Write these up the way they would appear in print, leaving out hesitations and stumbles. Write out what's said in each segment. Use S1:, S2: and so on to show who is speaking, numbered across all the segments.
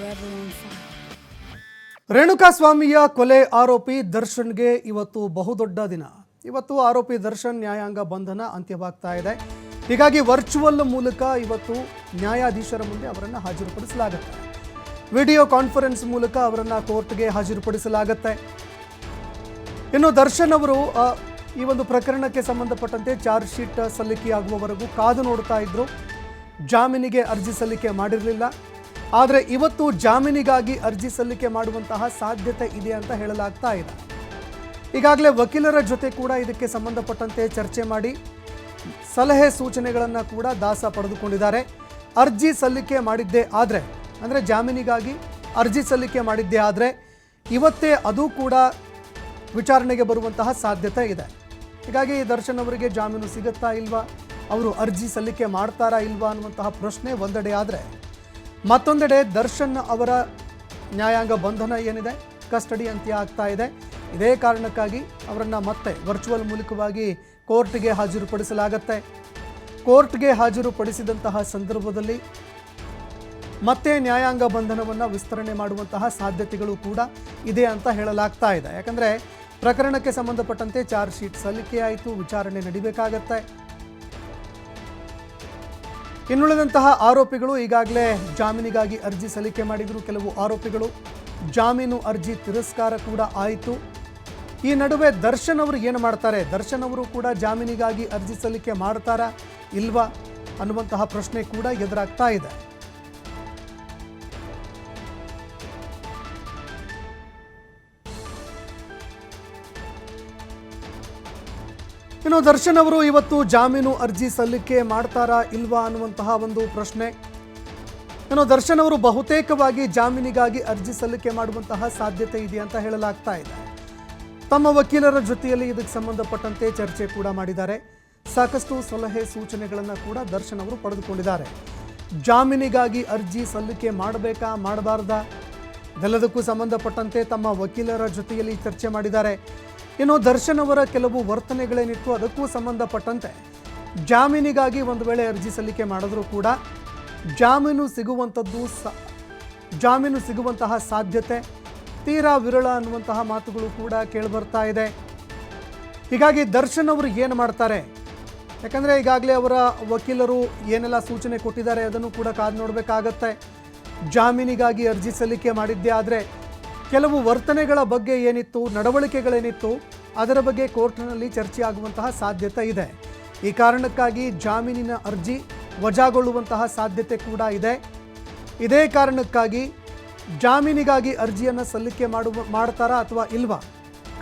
S1: forever on fire.
S2: ರೇಣುಕಾಸ್ವಾಮಿಯ ಕೊಲೆ ಆರೋಪಿ ದರ್ಶನ್ಗೆ ಇವತ್ತು ಬಹುದೊಡ್ಡ ದಿನ. ಇವತ್ತು ಆರೋಪಿ ದರ್ಶನ್ ನ್ಯಾಯಾಂಗ ಬಂಧನ ಅಂತ್ಯವಾಗ್ತಾ ಇದೆ. ಹೀಗಾಗಿ ವರ್ಚುವಲ್ ಮೂಲಕ ಇವತ್ತು ನ್ಯಾಯಾಧೀಶರ ಮುಂದೆ ಅವರನ್ನು ಹಾಜರುಪಡಿಸಲಾಗುತ್ತೆ. ವಿಡಿಯೋ ಕಾನ್ಫರೆನ್ಸ್ ಮೂಲಕ ಅವರನ್ನು ಕೋರ್ಟ್ಗೆ ಹಾಜರುಪಡಿಸಲಾಗುತ್ತೆ. ಇನ್ನು ದರ್ಶನ್ ಅವರು ಈ ಒಂದು ಪ್ರಕರಣಕ್ಕೆ ಸಂಬಂಧಪಟ್ಟಂತೆ ಚಾರ್ಜ್ ಶೀಟ್ ಸಲ್ಲಿಕೆಯಾಗುವವರೆಗೂ ಕಾದು ನೋಡ್ತಾ ಇದ್ರು. ಜಾಮೀನಿಗೆ ಅರ್ಜಿ ಸಲ್ಲಿಕೆ ಮಾಡಿರಲಿಲ್ಲ. ಆದರೆ ಇವತ್ತು ಜಾಮೀನಿಗಾಗಿ ಅರ್ಜಿ ಸಲ್ಲಿಕೆ ಮಾಡುವಂತಹ ಸಾಧ್ಯತೆ ಇದೆ ಅಂತ ಹೇಳಲಾಗ್ತಾ ಇದೆ. ಈಗಾಗಲೇ ವಕೀಲರ ಜೊತೆ ಕೂಡ ಇದಕ್ಕೆ ಸಂಬಂಧಪಟ್ಟಂತೆ ಚರ್ಚೆ ಮಾಡಿ ಸಲಹೆ ಸೂಚನೆಗಳನ್ನು ಕೂಡ ದಾಸ ಪಡೆದುಕೊಂಡಿದ್ದಾರೆ. ಅರ್ಜಿ ಸಲ್ಲಿಕೆ ಮಾಡಿದ್ದೇ ಆದರೆ ಅಂದರೆ ಜಾಮೀನಿಗಾಗಿ ಅರ್ಜಿ ಸಲ್ಲಿಕೆ ಮಾಡಿದ್ದೇ ಆದರೆ ಇವತ್ತೇ ಅದು ಕೂಡ ವಿಚಾರಣೆಗೆ ಬರುವಂತಹ ಸಾಧ್ಯತೆ ಇದೆ. ಹೀಗಾಗಿ ದರ್ಶನ್ ಅವರಿಗೆ ಜಾಮೀನು ಸಿಗುತ್ತಾ ಇಲ್ವಾ, ಅವರು ಅರ್ಜಿ ಸಲ್ಲಿಕೆ ಮಾಡ್ತಾರಾ ಇಲ್ವಾ ಅನ್ನುವಂತಹ ಪ್ರಶ್ನೆ ಒಂದೆಡೆ ಆದರೆ, ಮತ್ತೊಂದೆಡೆ ದರ್ಶನ್ ಅವರ ನ್ಯಾಯಾಂಗ ಬಂಧನ ಏನಿದೆ ಕಸ್ಟಡಿ ಅಂತ್ಯ ಆಗ್ತಾ ಇದೆ. ಇದೇ ಕಾರಣಕ್ಕಾಗಿ ಅವರನ್ನು ಮತ್ತೆ ವರ್ಚುವಲ್ ಮೂಲಕವಾಗಿ ಕೋರ್ಟ್ಗೆ ಹಾಜರುಪಡಿಸಲಾಗತ್ತೆ. ಕೋರ್ಟ್ಗೆ ಹಾಜರುಪಡಿಸಿದಂತಹ ಸಂದರ್ಭದಲ್ಲಿ ಮತ್ತೆ ನ್ಯಾಯಾಂಗ ಬಂಧನವನ್ನು ವಿಸ್ತರಣೆ ಮಾಡುವಂತಹ ಸಾಧ್ಯತೆಗಳು ಕೂಡ ಇದೆ ಅಂತ ಹೇಳಲಾಗ್ತಾ ಇದೆ. ಯಾಕಂದರೆ ಪ್ರಕರಣಕ್ಕೆ ಸಂಬಂಧಪಟ್ಟಂತೆ ಚಾರ್ಜ್ ಶೀಟ್ ಸಲ್ಲಿಕೆ ಆಯಿತು, ವಿಚಾರಣೆ ನಡಿಬೇಕಾಗತ್ತೆ. ಇನ್ನುಳಿದಂತಹ ಆರೋಪಿಗಳು ಈಗಾಗಲೇ ಜಾಮೀನಿಗಾಗಿ ಅರ್ಜಿ ಸಲ್ಲಿಕೆ ಮಾಡಿದರು. ಕೆಲವು ಆರೋಪಿಗಳು ಜಾಮೀನು ಅರ್ಜಿ ತಿರಸ್ಕಾರ ಕೂಡ ಆಯಿತು. ಈ ನಡುವೆ ದರ್ಶನ್ ಅವರು ಏನು ಮಾಡ್ತಾರೆ, ದರ್ಶನ್ ಅವರು ಕೂಡ ಜಾಮೀನಿಗಾಗಿ ಅರ್ಜಿ ಸಲ್ಲಿಕೆ ಮಾಡ್ತಾರಾ ಇಲ್ವಾ ಅನ್ನುವಂತಹ ಪ್ರಶ್ನೆ ಕೂಡ ಎದುರಾಗ್ತಾ ಇದೆ. ಇನ್ನು ದರ್ಶನ್ ಅವರು ಇವತ್ತು ಜಾಮೀನು ಅರ್ಜಿ ಸಲ್ಲಿಕೆ ಮಾಡ್ತಾರಾ ಇಲ್ವಾ ಅನ್ನುವಂತಹ ಒಂದು ಪ್ರಶ್ನೆ. ಇನ್ನು ದರ್ಶನ್ ಅವರು ಬಹುತೇಕವಾಗಿ ಜಾಮೀನಿಗಾಗಿ ಅರ್ಜಿ ಸಲ್ಲಿಕೆ ಮಾಡುವಂತಹ ಸಾಧ್ಯತೆ ಇದೆ ಅಂತ ಹೇಳಲಾಗ್ತಾ ಇದೆ. ತಮ್ಮ ವಕೀಲರ ಜೊತೆಯಲ್ಲಿ ಇದಕ್ಕೆ ಸಂಬಂಧಪಟ್ಟಂತೆ ಚರ್ಚೆ ಕೂಡ ಮಾಡಿದ್ದಾರೆ. ಸಾಕಷ್ಟು ಸಲಹೆ ಸೂಚನೆಗಳನ್ನು ಕೂಡ ದರ್ಶನ್ ಅವರು ಪಡೆದುಕೊಂಡಿದ್ದಾರೆ. ಜಾಮೀನಿಗಾಗಿ ಅರ್ಜಿ ಸಲ್ಲಿಕೆ ಮಾಡಬೇಕಾ ಮಾಡಬಾರ್ದಾ ಇದೆಲ್ಲದಕ್ಕೂ ಸಂಬಂಧಪಟ್ಟಂತೆ ತಮ್ಮ ವಕೀಲರ ಜೊತೆಯಲ್ಲಿ ಚರ್ಚೆ ಮಾಡಿದ್ದಾರೆ. ಇನ್ನು ದರ್ಶನ್ ಅವರ ಕೆಲವು ವರ್ತನೆಗಳೇನಿತ್ತು ಅದಕ್ಕೂ ಸಂಬಂಧಪಟ್ಟಂತೆ ಜಾಮೀನಿಗಾಗಿ ಒಂದು ವೇಳೆ ಅರ್ಜಿ ಸಲ್ಲಿಕೆ ಮಾಡಿದ್ರೂ ಕೂಡ ಜಾಮೀನು ಸಿಗುವಂತಹ ಸಾಧ್ಯತೆ ತೀರಾ ವಿರಳ ಅನ್ನುವಂತಹ ಮಾತುಗಳು ಕೂಡ ಕೇಳಿಬರ್ತಾ ಇದೆ. ಹೀಗಾಗಿ ದರ್ಶನ್ ಅವರು ಏನು ಮಾಡ್ತಾರೆ, ಯಾಕಂದರೆ ಈಗಾಗಲೇ ಅವರ ವಕೀಲರು ಏನೆಲ್ಲ ಸೂಚನೆ ಕೊಟ್ಟಿದ್ದಾರೆ ಅದನ್ನು ಕೂಡ ಕಾದು ನೋಡಬೇಕಾಗತ್ತೆ. ಜಾಮೀನಿಗಾಗಿ ಅರ್ಜಿ ಸಲ್ಲಿಕೆ ಮಾಡಿದ್ದೇ ಆದರೆ ಕೆಲವು ವರ್ತನೆಗಳ ಬಗ್ಗೆ ಏನಿತ್ತು, ನಡವಳಿಕೆಗಳೇನಿತ್ತು ಅದರ ಬಗ್ಗೆ ಕೋರ್ಟ್ನಲ್ಲಿ ಚರ್ಚೆ ಆಗುವಂತಹ ಸಾಧ್ಯತೆ ಇದೆ. ಈ ಕಾರಣಕ್ಕಾಗಿ ಜಾಮೀನಿನ ಅರ್ಜಿ ವಜಾಗೊಳ್ಳುವಂತಹ ಸಾಧ್ಯತೆ ಕೂಡ ಇದೆ. ಇದೇ ಕಾರಣಕ್ಕಾಗಿ ಜಾಮೀನಿಗಾಗಿ ಅರ್ಜಿಯನ್ನು ಸಲ್ಲಿಕೆ ಮಾಡ್ತಾರಾ ಅಥವಾ ಇಲ್ವಾ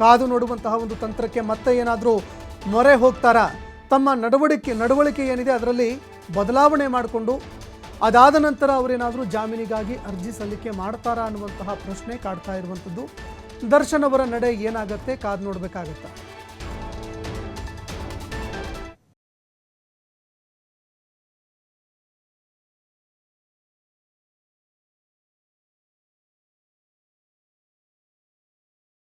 S2: ಕಾದು ನೋಡುವಂತಹ ಒಂದು ತಂತ್ರಕ್ಕೆ ಮತ್ತೆ ಏನಾದರೂ ಮೊರೆ ಹೋಗ್ತಾರಾ, ತಮ್ಮ ನಡವಳಿಕೆ ಏನಿದೆ ಅದರಲ್ಲಿ ಬದಲಾವಣೆ ಮಾಡಿಕೊಂಡು ಅದಾದ ನಂತರ ಅವರೇನಾದರೂ ಜಾಮೀನಿಗಾಗಿ ಅರ್ಜಿ ಸಲ್ಲಿಕೆ ಮಾಡ್ತಾರಾ ಅನ್ನುವಂತಹ ಪ್ರಶ್ನೆ ಕಾಡ್ತಾ ಇರುವಂಥದ್ದು. ದರ್ಶನ್ ಅವರ ನಡೆ ಏನಾಗುತ್ತೆ ಕಾದು ನೋಡಬೇಕಾಗತ್ತೆ.